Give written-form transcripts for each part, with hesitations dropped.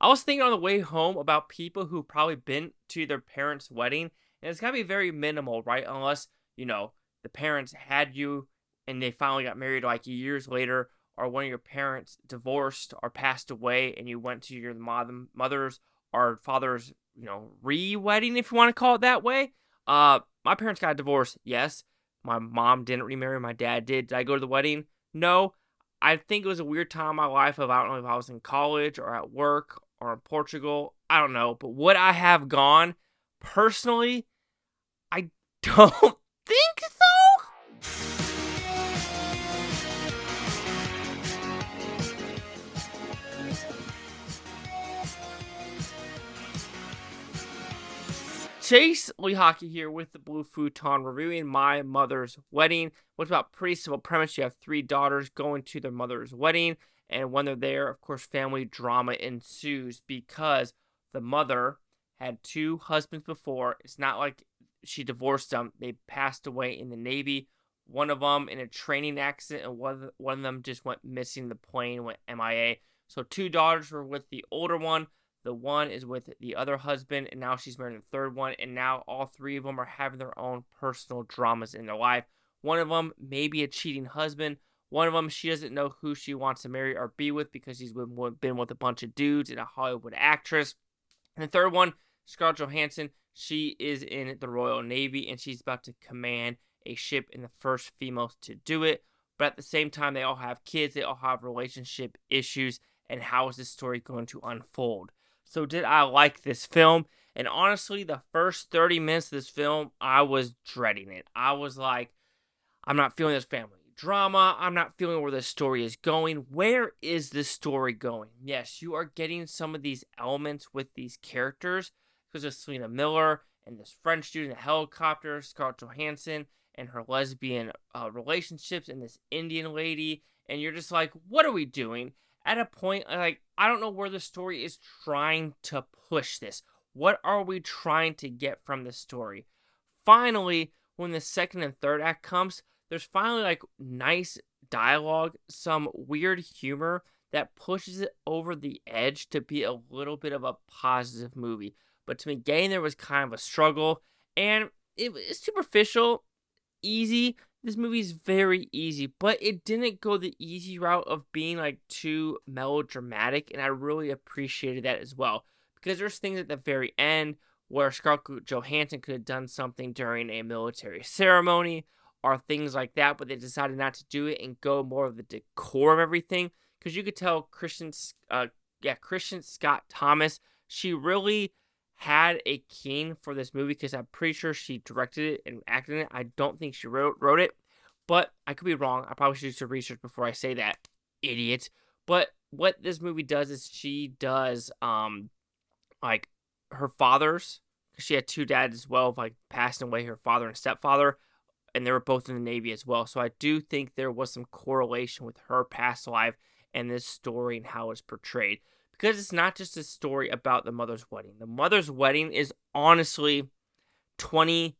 I was thinking on the way home about people who probably been to their parents' wedding, and it's gotta be very minimal, right? Unless, the parents had you and they finally got married like years later, or one of your parents divorced or passed away, and you went to your mother's or father's, re-wedding, if you want to call it that way. My parents got divorced, yes. My mom didn't remarry, my dad did. Did I go to the wedding? No. I think it was a weird time in my life of I don't know if I was in college or at work or in Portugal. I don't know. But would I have gone? Personally, I don't think so. Chase Lee Hockey here with the Blue Futon, reviewing My Mother's Wedding, which is about pretty simple premise. You have three daughters going to their mother's wedding, and when they're there, of course, family drama ensues because the mother had two husbands before. It's not like she divorced them. They passed away in the Navy. One of them in a training accident, and one of them just went missing. The plane went MIA. So two daughters were with the older one. The one is with the other husband, and now she's marrying the third one, and now all three of them are having their own personal dramas in their life. One of them may be a cheating husband. One of them, she doesn't know who she wants to marry or be with because she's been with a bunch of dudes and a Hollywood actress. And the third one, Scarlett Johansson, she is in the Royal Navy, and she's about to command a ship and the first female to do it. But at the same time, they all have kids. They all have relationship issues. And how is this story going to unfold? So did I like this film? And honestly, the first 30 minutes of this film, I was dreading it. I was like, I'm not feeling this family drama. I'm not feeling where this story is going. Where is this story going? Yes, you are getting some of these elements with these characters because of Selena Miller and this French dude in a helicopter, Scarlett Johansson, and her lesbian relationships, and this Indian lady. And you're just like, what are we doing? At a point, like, I don't know where the story is trying to push this. What are we trying to get from this story? Finally, when the second and third act comes, there's finally, like, nice dialogue, some weird humor that pushes it over the edge to be a little bit of a positive movie. But to me, getting there was kind of a struggle, and it was superficial, easy. This movie's very easy, but it didn't go the easy route of being like too melodramatic, and I really appreciated that as well. Because there's things at the very end where Scarlett Johansson could have done something during a military ceremony or things like that, but they decided not to do it and go more of the decor of everything. Because you could tell Kristin Scott Thomas, she really had a keen for this movie because I'm pretty sure she directed it and acted in it. I don't think she wrote it, but I could be wrong. I probably should do some research before I say that, idiot. But what this movie does is she does like her father's, because she had two dads as well, like passing away, her father and stepfather, and they were both in the Navy as well. So I do think there was some correlation with her past life and this story and how it's portrayed. Because it's not just a story about the mother's wedding. The mother's wedding is honestly 20-25%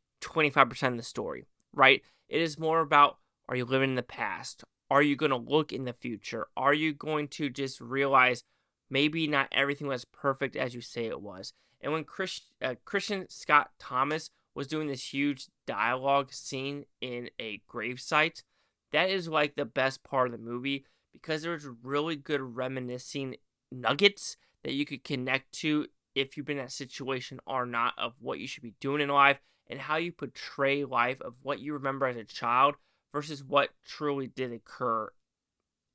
of the story, right? It is more about, are you living in the past? Are you going to look in the future? Are you going to just realize maybe not everything was perfect as you say it was? And when Kristin Scott Thomas was doing this huge dialogue scene in a gravesite, that is like the best part of the movie because there's really good reminiscing nuggets that you could connect to if you've been in that situation or not, of what you should be doing in life and how you portray life, of what you remember as a child versus what truly did occur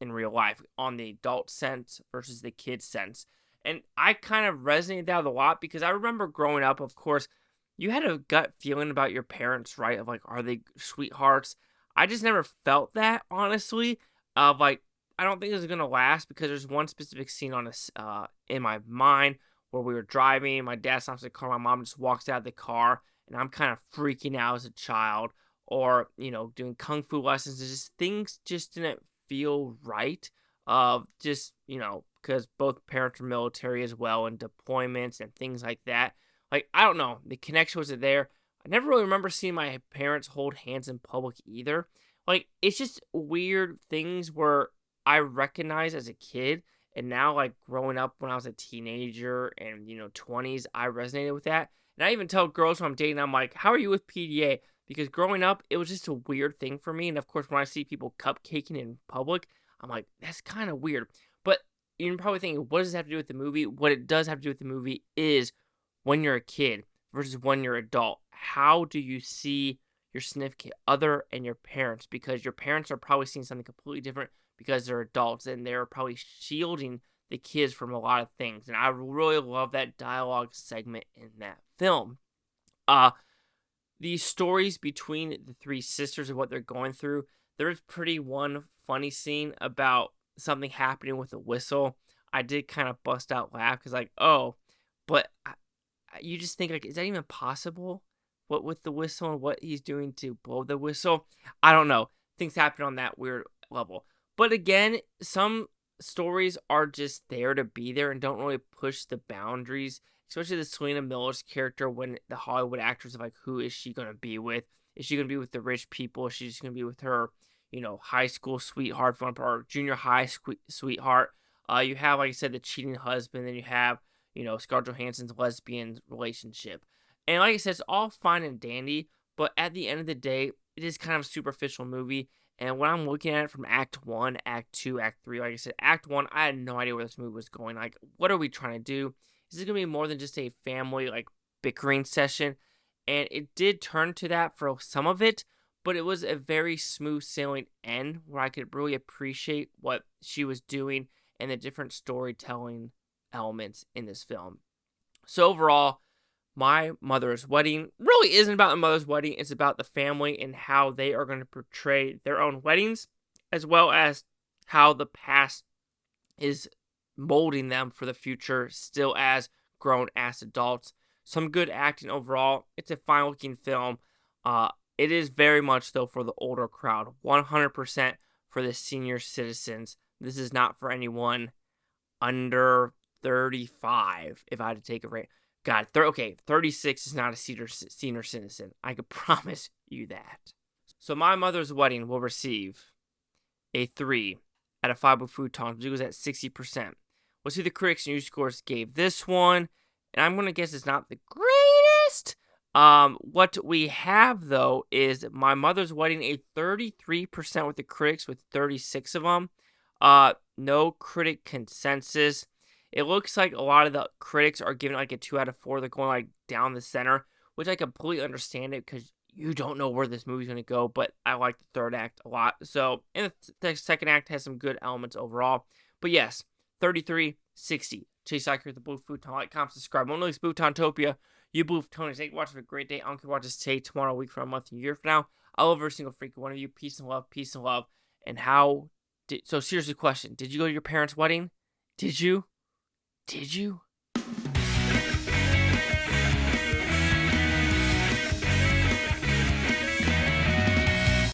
in real life on the adult sense versus the kid sense. And I kind of resonated that a lot because I remember growing up, of course, you had a gut feeling about your parents, right? Of like, are they sweethearts? I just never felt that, honestly, of like, I don't think this is going to last because there's one specific scene on this in my mind where we were driving. My dad stops the car. My mom just walks out of the car, and I'm kind of freaking out as a child, or, doing kung fu lessons. It's just things just didn't feel right. Because both parents were military as well and deployments and things like that. Like, I don't know. The connection wasn't there. I never really remember seeing my parents hold hands in public either. Like, it's just weird things where I recognized as a kid, And now, like, growing up when I was a teenager and, 20s, I resonated with that. And I even tell girls when I'm dating, I'm like, how are you with PDA? Because growing up, it was just a weird thing for me. And of course, when I see people cupcaking in public, I'm like, that's kind of weird. But you're probably thinking, what does it have to do with the movie? What it does have to do with the movie is when you're a kid versus when you're an adult. How do you see your significant other and your parents? Because your parents are probably seeing something completely different because they're adults and they're probably shielding the kids from a lot of things. And I really love that dialogue segment in that film. The stories between the three sisters and what they're going through, there's pretty one funny scene about something happening with a whistle. I did kind of bust out laugh because, like, oh, but you just think, like, is that even possible? What with the whistle and what he's doing to blow the whistle? I don't know. Things happen on that weird level. But again, some stories are just there to be there and don't really push the boundaries, especially the Selena Miller's character when the Hollywood actors are like, who is she going to be with? Is she going to be with the rich people? Is she just going to be with her, high school sweetheart or junior high sweetheart? You have, like I said, the cheating husband, then you have, Scarlett Johansson's lesbian relationship. And like I said, it's all fine and dandy, but at the end of the day, it is kind of a superficial movie. And when I'm looking at it from Act 1, Act 2, Act 3, like I said, Act 1, I had no idea where this movie was going. Like, what are we trying to do? Is it going to be more than just a family, like, bickering session? And it did turn to that for some of it, but it was a very smooth sailing end where I could really appreciate what she was doing and the different storytelling elements in this film. So overall, My Mother's Wedding really isn't about the mother's wedding. It's about the family and how they are going to portray their own weddings, as well as how the past is molding them for the future, still as grown-ass adults. Some good acting overall. It's a fine-looking film. It is very much, though, for the older crowd. 100% for the senior citizens. This is not for anyone under 35, if I had to take a rate. God, 36 is not a senior citizen. I could promise you that. So My Mother's Wedding will receive a 3 out of 5 with Futon. It was at 60%. We'll see the critics and user scores gave this one. And I'm going to guess it's not the greatest. What we have, though, is My Mother's Wedding, a 33% with the critics with 36 of them. No critic consensus. It looks like a lot of the critics are giving like a 2 out of 4. They're going like down the center, which I completely understand it because you don't know where this movie's going to go, but I like the third act a lot. So, and the second act has some good elements overall. But yes, 33-60. Chase Iker with the Blue Futon. Like, comment, subscribe. One of Butantopia. You Blue Futonians. Thank you for watching. Have a great day. I don't care what this today, tomorrow, a week from a month, a year from now. I love every single freaking one of you. Peace and love. Peace and love. And so seriously, question. Did you go to your parents' wedding? Did you? Did you?